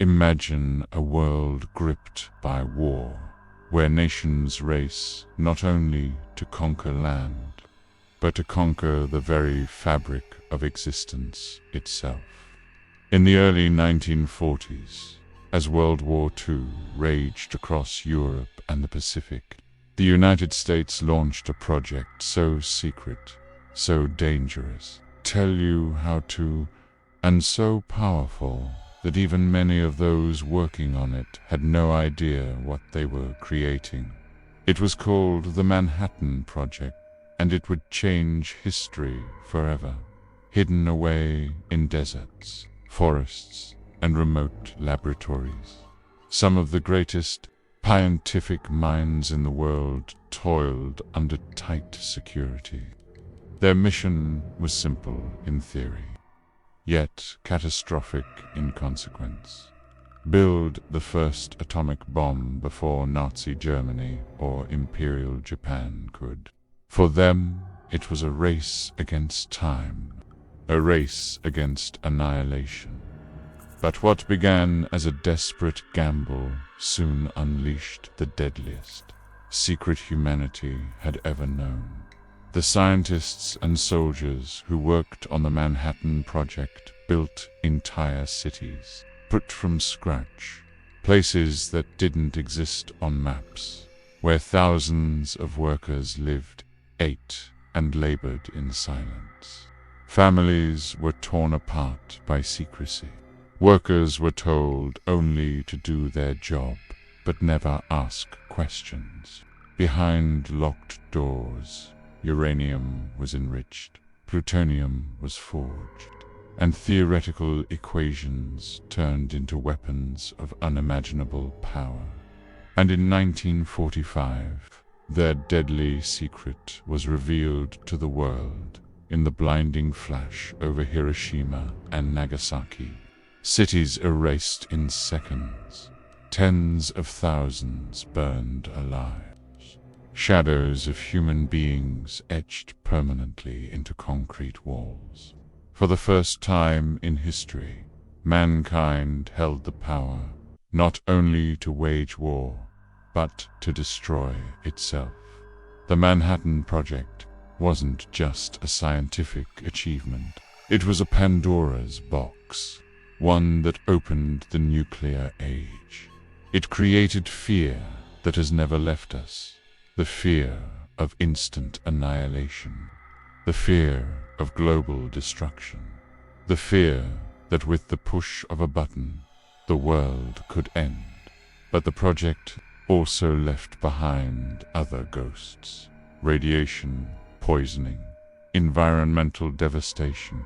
Imagine a world gripped by war, where nations race not only to conquer land, but to conquer the very fabric of existence itself. In the early 1940s, as World War II raged across Europe and the Pacific, the United States launched a project so secret, so dangerous, tell you how to, and so powerful that even many of those working on it had no idea what they were creating. It was called the Manhattan Project, and it would change history forever, hidden away in deserts, forests, and remote laboratories. Some of the greatest scientific minds in the world toiled under tight security. Their mission was simple in theory, yet catastrophic in consequence. Build the first atomic bomb before Nazi Germany or Imperial Japan could. For them, it was a race against time, a race against annihilation. But what began as a desperate gamble soon unleashed the deadliest secret humanity had ever known. The scientists and soldiers who worked on the Manhattan Project built entire cities, put from scratch, places that didn't exist on maps, where thousands of workers lived, ate, and labored in silence. Families were torn apart by secrecy. Workers were told only to do their job, but never ask questions. Behind locked doors, uranium was enriched, plutonium was forged, and theoretical equations turned into weapons of unimaginable power. And in 1945, their deadly secret was revealed to the world in the blinding flash over Hiroshima and Nagasaki. Cities erased in seconds, tens of thousands burned alive. Shadows of human beings etched permanently into concrete walls. For the first time in history, mankind held the power not only to wage war, but to destroy itself. The Manhattan Project wasn't just a scientific achievement. It was a Pandora's box, one that opened the nuclear age. It created fear that has never left us. The fear of instant annihilation, the fear of global destruction, the fear that with the push of a button, the world could end. But the project also left behind other ghosts: radiation, poisoning, environmental devastation,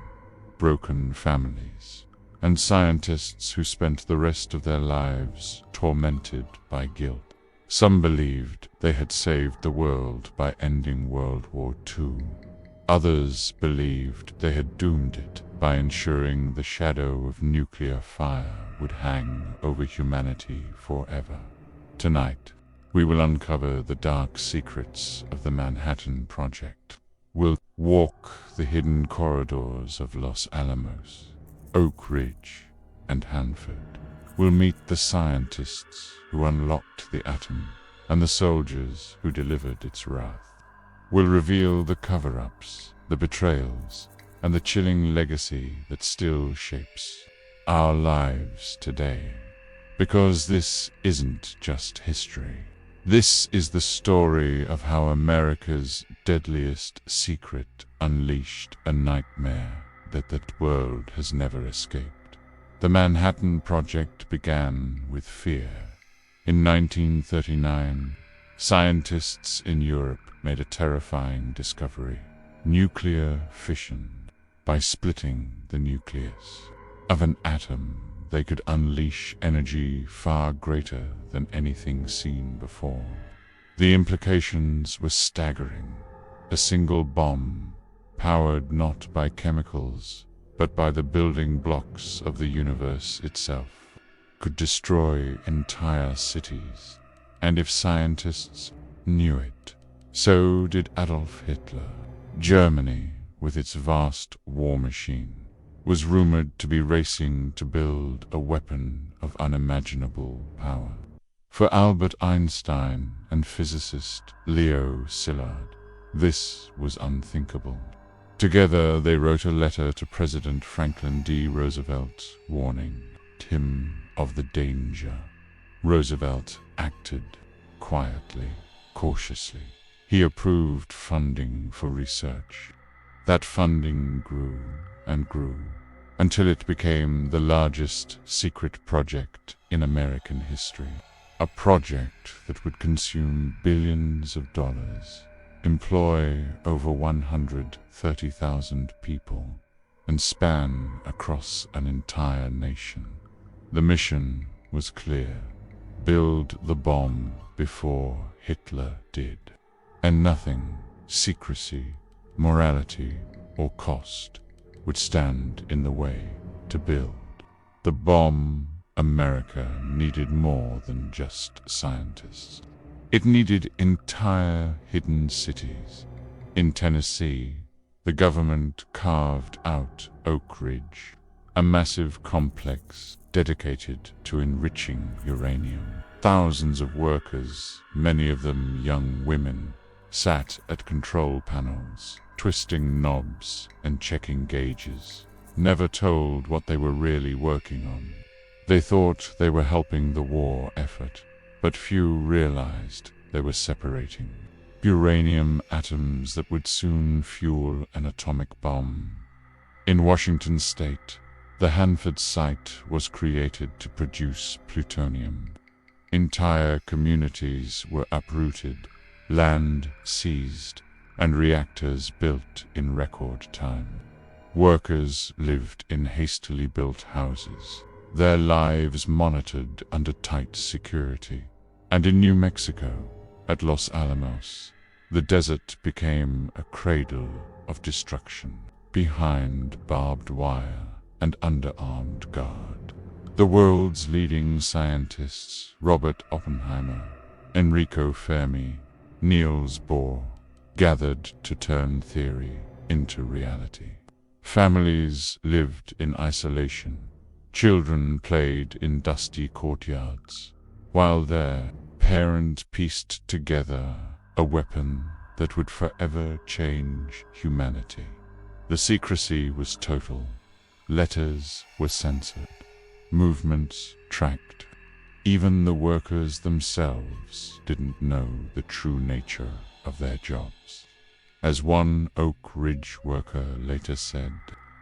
broken families, and scientists who spent the rest of their lives tormented by guilt. Some believed they had saved the world by ending World War II. Others believed they had doomed it by ensuring the shadow of nuclear fire would hang over humanity forever. Tonight, we will uncover the dark secrets of the Manhattan Project. We'll walk the hidden corridors of Los Alamos, Oak Ridge, and Hanford. We'll meet the scientists who unlocked the atom and the soldiers who delivered its wrath. We'll reveal the cover-ups, the betrayals, and the chilling legacy that still shapes our lives today. Because this isn't just history. This is the story of how America's deadliest secret unleashed a nightmare that the world has never escaped. The Manhattan Project began with fear. In 1939, scientists in Europe made a terrifying discovery: nuclear fission. By splitting the nucleus of an atom, they could unleash energy far greater than anything seen before. The implications were staggering. A single bomb, powered not by chemicals, but by the building blocks of the universe itself, could destroy entire cities. And if scientists knew it, so did Adolf Hitler. Germany, with its vast war machine, was rumored to be racing to build a weapon of unimaginable power. For Albert Einstein and physicist Leo Szilard, this was unthinkable. Together they wrote a letter to President Franklin D. Roosevelt, warning him of the danger. Roosevelt acted quietly, cautiously. He approved funding for research. That funding grew and grew until it became the largest secret project in American history. A project that would consume billions of dollars, employ over 130,000 people, and span across an entire nation. The mission was clear: build the bomb before Hitler did. And nothing, secrecy, morality, or cost, would stand in the way to build the bomb. America needed more than just scientists. It needed entire hidden cities. In Tennessee, the government carved out Oak Ridge, a massive complex dedicated to enriching uranium. Thousands of workers, many of them young women, sat at control panels, twisting knobs and checking gauges, never told what they were really working on. They thought they were helping the war effort, but few realized they were separating uranium atoms that would soon fuel an atomic bomb. In Washington state, the Hanford site was created to produce plutonium. Entire communities were uprooted, land seized, and reactors built in record time. Workers lived in hastily built houses, their lives monitored under tight security. And in New Mexico, at Los Alamos, the desert became a cradle of destruction, behind barbed wire and under armed guard. The world's leading scientists, Robert Oppenheimer, Enrico Fermi, Niels Bohr, gathered to turn theory into reality. Families lived in isolation. Children played in dusty courtyards, while their parents pieced together a weapon that would forever change humanity. The secrecy was total. Letters were censored. Movements tracked. Even the workers themselves didn't know the true nature of their jobs. As one Oak Ridge worker later said,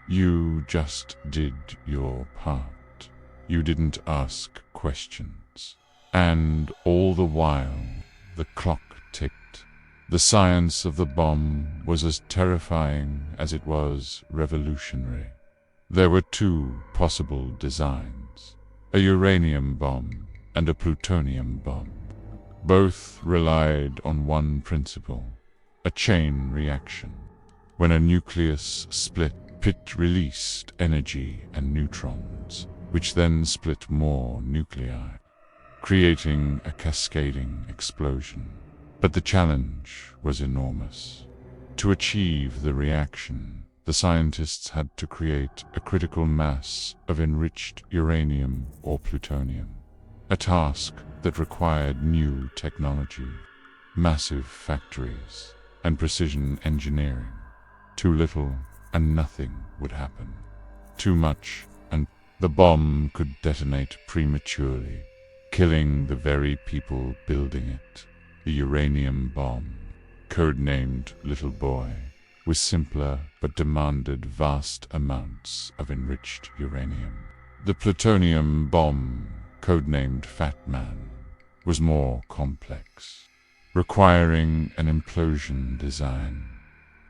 "You just did your part. You didn't ask questions." And all the while, the clock ticked. The science of the bomb was as terrifying as it was revolutionary. There were two possible designs: a uranium bomb and a plutonium bomb. Both relied on one principle: a chain reaction. When a nucleus split, it released energy and neutrons, which then split more nuclei, creating a cascading explosion. But the challenge was enormous. To achieve the reaction, the scientists had to create a critical mass of enriched uranium or plutonium, a task that required new technology, massive factories, and precision engineering. Too little and nothing would happen. Too much and the bomb could detonate prematurely, killing the very people building it. The uranium bomb, codenamed Little Boy, was simpler but demanded vast amounts of enriched uranium. The plutonium bomb, codenamed Fat Man, was more complex, requiring an implosion design.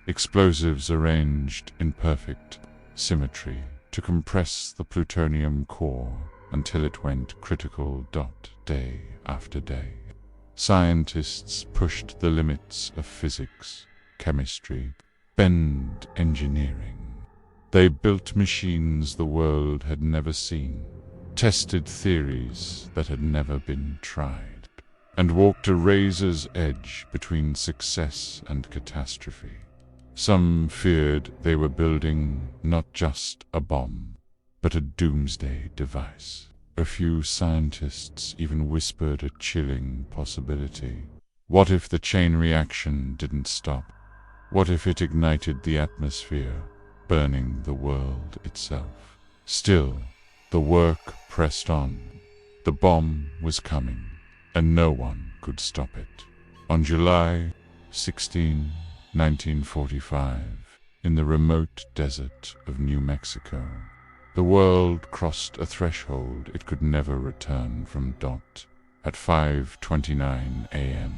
Explosives arranged in perfect symmetry to compress the plutonium core until it went critical day after day. Scientists pushed the limits of physics, chemistry, and engineering. They built machines the world had never seen, tested theories that had never been tried, and walked a razor's edge between success and catastrophe. Some feared they were building not just a bomb, but a doomsday device. A few scientists even whispered a chilling possibility. What if the chain reaction didn't stop? What if it ignited the atmosphere, burning the world itself? Still, the work pressed on. The bomb was coming, and no one could stop it. On July 16, 1945, in the remote desert of New Mexico, the world crossed a threshold it could never return from. At 5:29 a.m.,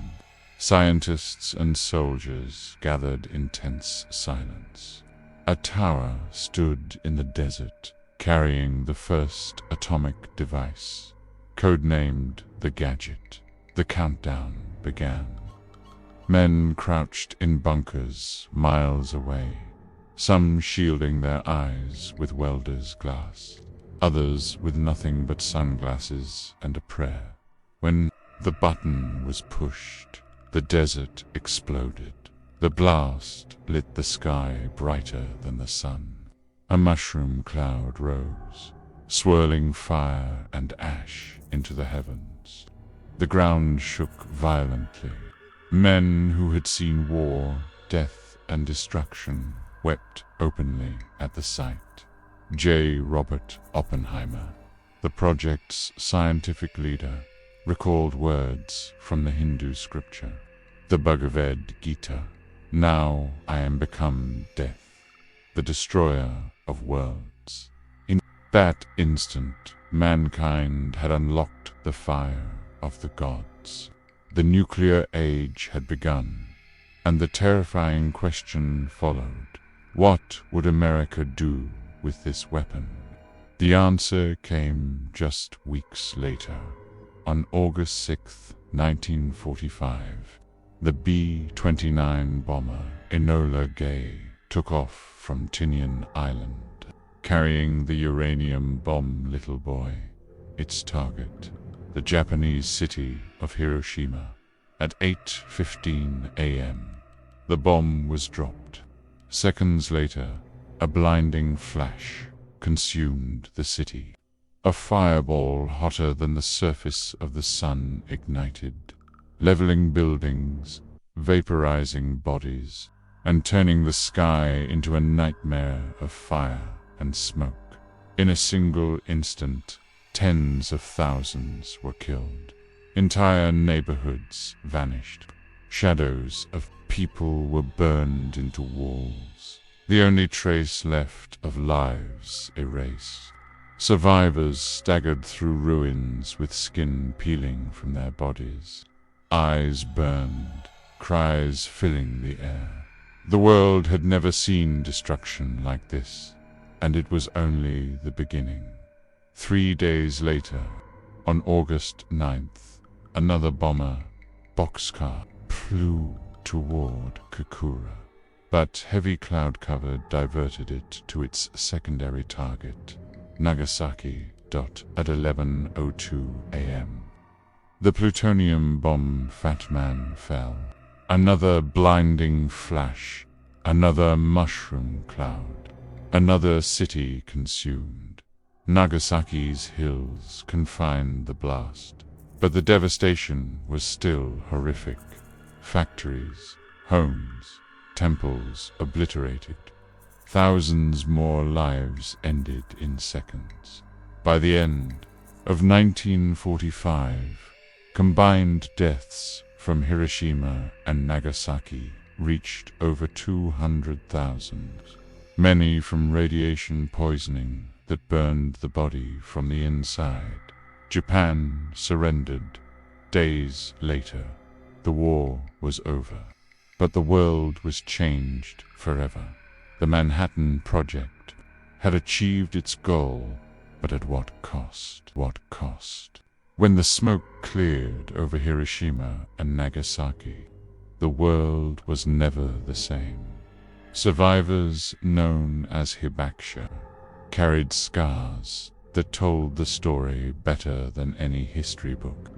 scientists and soldiers gathered in tense silence. A tower stood in the desert, carrying the first atomic device, codenamed the Gadget. The countdown began. Men crouched in bunkers miles away, some shielding their eyes with welder's glass, others with nothing but sunglasses and a prayer. When the button was pushed, the desert exploded. The blast lit the sky brighter than the sun. A mushroom cloud rose, swirling fire and ash into the heavens. The ground shook violently. Men who had seen war, death, and destruction wept openly at the sight. J. Robert Oppenheimer, the project's scientific leader, recalled words from the Hindu scripture, the Bhagavad Gita. Now I am become death, the destroyer of worlds. In that instant, mankind had unlocked the fire of the gods. The nuclear age had begun, and the terrifying question followed: what would America do with this weapon? The answer came just weeks later. On August 6, 1945, the B-29 bomber Enola Gay took off from Tinian Island, carrying the uranium bomb little boy, its target, the Japanese city of Hiroshima. At 8:15 a.m., the bomb was dropped. Seconds later, a blinding flash consumed the city. A fireball hotter than the surface of the sun ignited, leveling buildings, vaporizing bodies, and turning the sky into a nightmare of fire and smoke. In a single instant, tens of thousands were killed. Entire neighborhoods vanished. Shadows of people were burned into walls, the only trace left of lives erased. Survivors staggered through ruins with skin peeling from their bodies. Eyes burned, cries filling the air. The world had never seen destruction like this, and it was only the beginning. 3 days later, on August 9th, another bomber, boxcar, flew toward Kokura, but heavy cloud cover diverted it to its secondary target, Nagasaki. At 11:02 a.m. The plutonium bomb Fat Man fell. Another blinding flash, another mushroom cloud, another city consumed. Nagasaki's hills confined the blast, but the devastation was still horrific. Factories, homes, temples obliterated. Thousands more lives ended in seconds. By the end of 1945, combined deaths from Hiroshima and Nagasaki reached over 200,000, many from radiation poisoning that burned the body from the inside. Japan surrendered. Days later, the war was over, but the world was changed forever. The Manhattan Project had achieved its goal, but at what cost? What cost? When the smoke cleared over Hiroshima and Nagasaki, the world was never the same. Survivors, known as Hibakusha, carried scars that told the story better than any history book.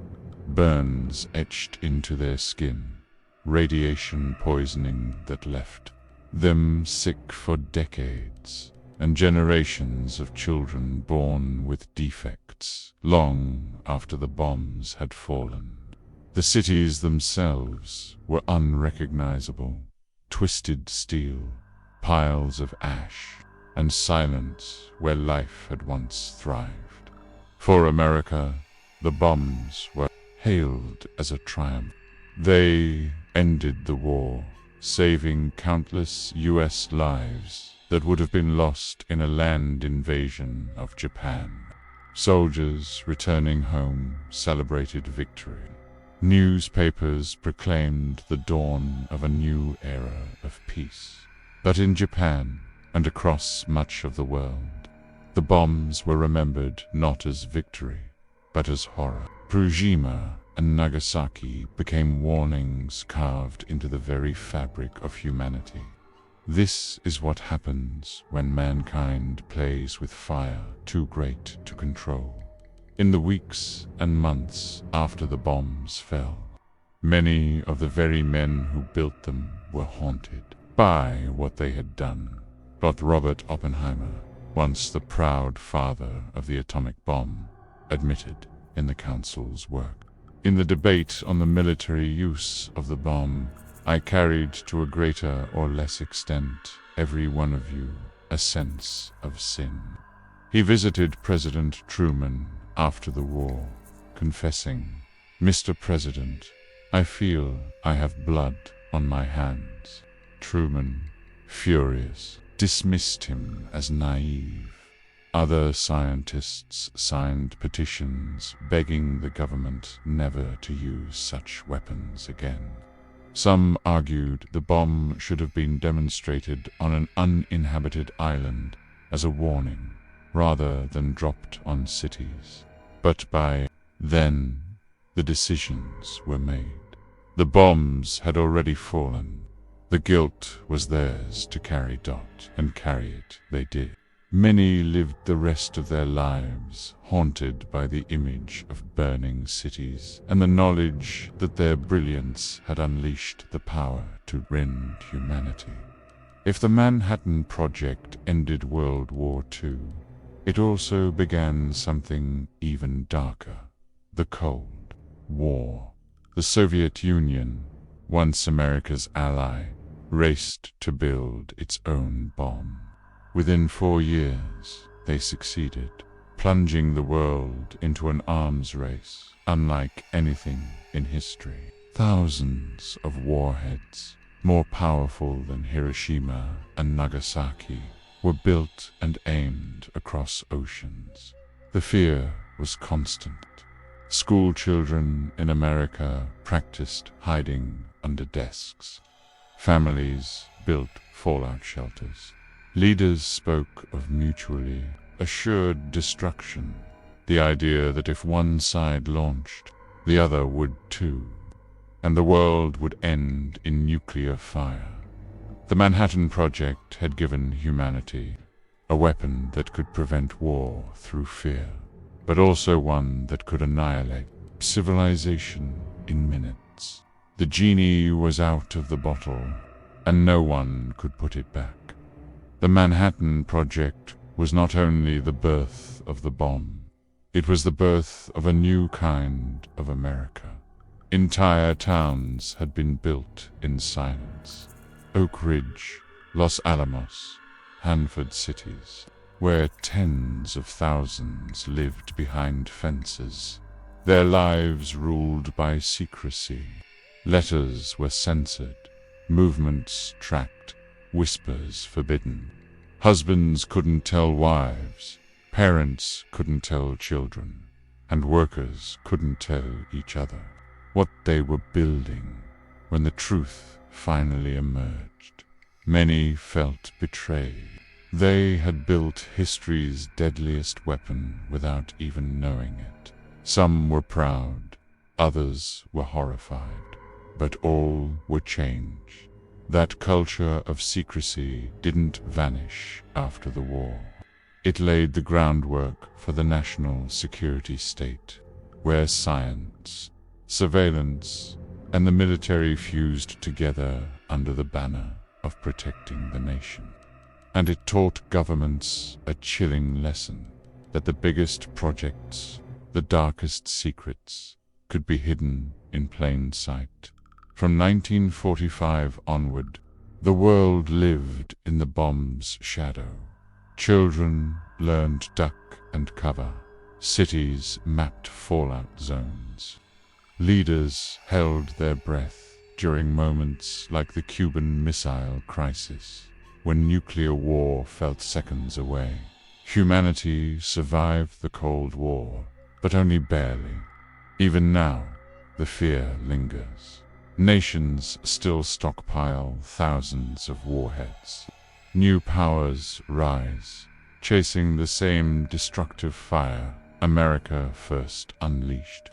Burns etched into their skin, radiation poisoning that left them sick for decades, and generations of children born with defects long after the bombs had fallen. The cities themselves were unrecognizable, twisted steel, piles of ash, and silence where life had once thrived. For America, the bombs were hailed as a triumph. They ended the war, saving countless U.S. lives that would have been lost in a land invasion of Japan. Soldiers returning home celebrated victory. Newspapers proclaimed the dawn of a new era of peace. But in Japan, and across much of the world, the bombs were remembered not as victory, but as horror. Hiroshima and Nagasaki became warnings carved into the very fabric of humanity. This is what happens when mankind plays with fire too great to control. In the weeks and months after the bombs fell, many of the very men who built them were haunted by what they had done. But Robert Oppenheimer, once the proud father of the atomic bomb, admitted in the Council's work, "In the debate on the military use of the bomb, I carried to a greater or less extent, every one of you, a sense of sin." He visited President Truman after the war, confessing, "Mr. President, I feel I have blood on my hands." Truman, furious, dismissed him as naive. Other scientists signed petitions begging the government never to use such weapons again. Some argued the bomb should have been demonstrated on an uninhabited island as a warning, rather than dropped on cities. But by then, the decisions were made. The bombs had already fallen. The guilt was theirs to carry. And carry it they did. Many lived the rest of their lives haunted by the image of burning cities and the knowledge that their brilliance had unleashed the power to rend humanity. If the Manhattan Project ended World War II, it also began something even darker: the Cold War. The Soviet Union, once America's ally, raced to build its own bomb. Within 4 years, they succeeded, plunging the world into an arms race unlike anything in history. Thousands of warheads, more powerful than Hiroshima and Nagasaki, were built and aimed across oceans. The fear was constant. School children in America practiced hiding under desks. Families built fallout shelters. Leaders spoke of mutually assured destruction, the idea that if one side launched, the other would too, and the world would end in nuclear fire. The Manhattan Project had given humanity a weapon that could prevent war through fear, but also one that could annihilate civilization in minutes. The genie was out of the bottle, and no one could put it back. The Manhattan Project was not only the birth of the bomb, it was the birth of a new kind of America. Entire towns had been built in silence. Oak Ridge, Los Alamos, Hanford cities, where tens of thousands lived behind fences, their lives ruled by secrecy. Letters were censored, movements tracked, whispers forbidden. Husbands couldn't tell wives, parents couldn't tell children, and workers couldn't tell each other what they were building. When the truth finally emerged, many felt betrayed. They had built history's deadliest weapon without even knowing it. Some were proud, others were horrified, but all were changed. That culture of secrecy didn't vanish after the war. It laid the groundwork for the national security state, where science, surveillance, and the military fused together under the banner of protecting the nation. And it taught governments a chilling lesson, that the biggest projects, the darkest secrets, could be hidden in plain sight. From 1945 onward, the world lived in the bomb's shadow. Children learned duck and cover. Cities mapped fallout zones. Leaders held their breath during moments like the Cuban Missile Crisis, when nuclear war felt seconds away. Humanity survived the Cold War, but only barely. Even now, the fear lingers. Nations still stockpile thousands of warheads. New powers rise, chasing the same destructive fire America first unleashed.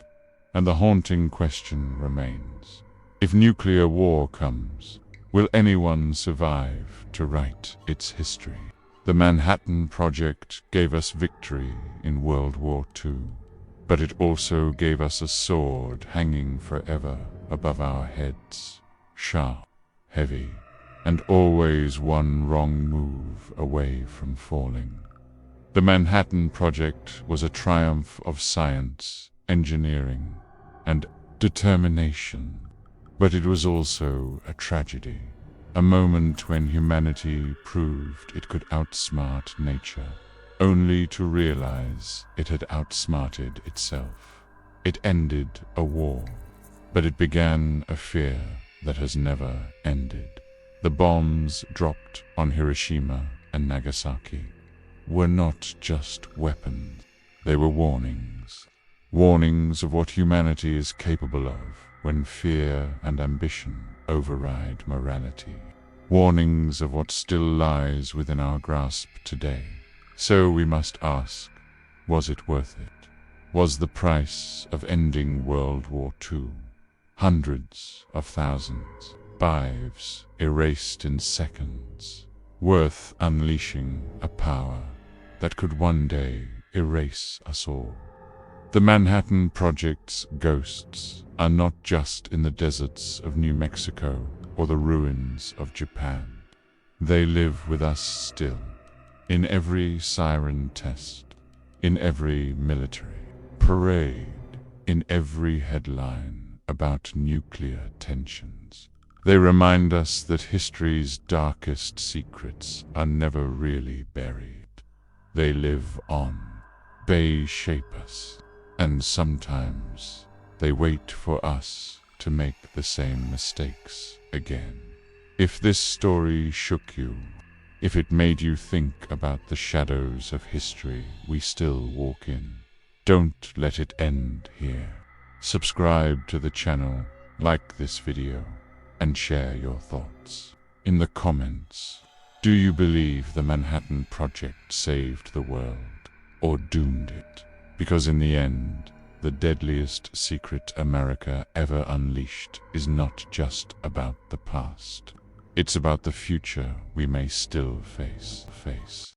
And the haunting question remains: if nuclear war comes, will anyone survive to write its history? The Manhattan Project gave us victory in World War II, but it also gave us a sword hanging forever above our heads, sharp, heavy, and always one wrong move away from falling. The Manhattan Project was a triumph of science, engineering, and determination, but it was also a tragedy, a moment when humanity proved it could outsmart nature, only to realize it had outsmarted itself. It ended a war, but it began a fear that has never ended. The bombs dropped on Hiroshima and Nagasaki were not just weapons. They were warnings. Warnings of what humanity is capable of when fear and ambition override morality. Warnings of what still lies within our grasp today. So we must ask, was it worth it? Was the price of ending World War II, hundreds of thousands, lives erased in seconds, worth unleashing a power that could one day erase us all? The Manhattan Project's ghosts are not just in the deserts of New Mexico or the ruins of Japan. They live with us still, in every siren test, in every military parade, in every headline about nuclear tensions. They remind us that history's darkest secrets are never really buried. They live on. They shape us. And sometimes they wait for us to make the same mistakes again. If this story shook you, if it made you think about the shadows of history we still walk in, don't let it end here. Subscribe to the channel, like this video, and share your thoughts. In the comments, do you believe the Manhattan Project saved the world, or doomed it? Because in the end, the deadliest secret America ever unleashed is not just about the past. It's about the future we may still face.